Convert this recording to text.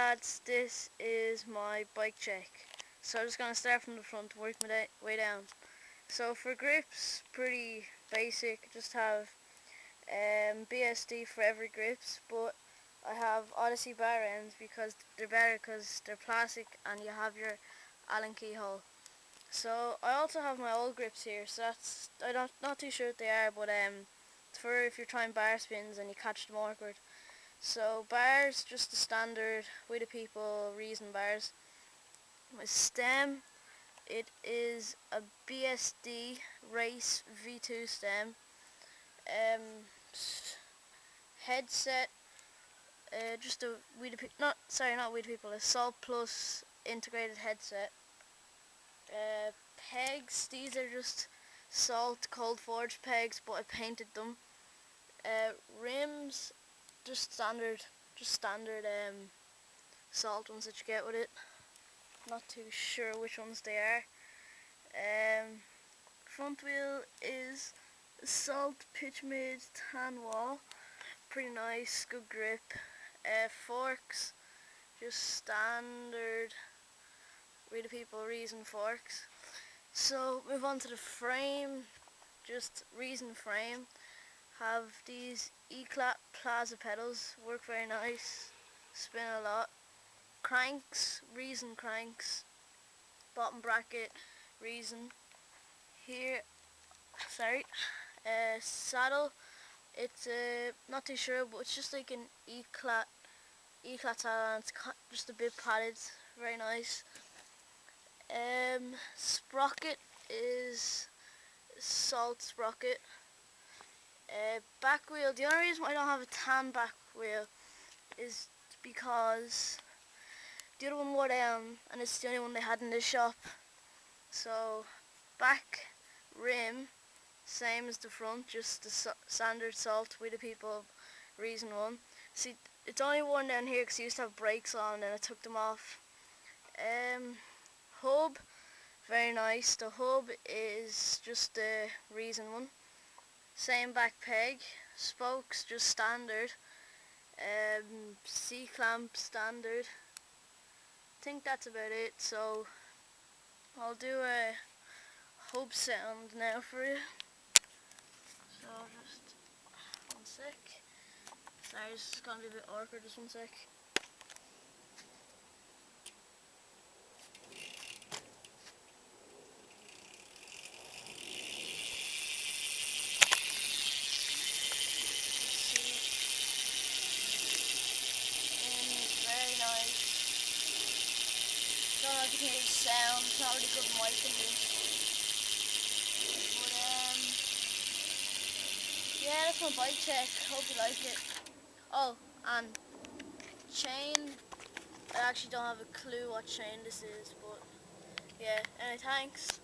lads, this is my bike check. So I'm just going to start from the front, work my way down. So for grips, pretty basic, just have BSD for every grips, but I have Odyssey bar ends because they're better because they're plastic and you have your Allen keyhole. So I also have my old grips here, so that's, I'm not too sure what they are, but it's for if you're trying bar spins and you catch them awkward. So bars, just the standard We The People Reason bars. My stem, it is a BSD Race V2 stem. Headset, just a not We The People, a Salt Plus integrated headset. Pegs, these are just Salt Cold Forge pegs, but I painted them. Rims, just standard Salt ones that you get with it. Not too sure which ones they are. Front wheel is a Salt Pitch Made tan wall, pretty nice, good grip. Forks, just standard We The People Reason forks. So move on to the frame, just Reason frame. Have these E-Clat Plaza pedals, work very nice, spin a lot. Cranks, Reason cranks, bottom bracket, Reason. Here, saddle, it's not too sure, but it's just like an E-Clat saddle, and it's just a bit padded, very nice. Sprocket is Salt sprocket. Back wheel, the only reason why I don't have a tan back wheel is because the other one wore down and it's the only one they had in the shop. So back rim, same as the front, just the standard Salt We The People Reason one. See, it's only worn down here because I used to have brakes on and I took them off. Hub, very nice. The hub is just the Reason one. Same back peg. Spokes, just standard. C-clamp, standard. I think that's about it. So I'll do a hub sound now for you. So just one sec. Sorry, this is gonna be a bit awkward. Just one sec. Very nice. Don't know if you can hear the sound. It's not really good mic in this. But yeah, that's my bike check. Hope you like it. Oh, and chain. I actually don't have a clue what chain this is, but yeah. Anyway, thanks.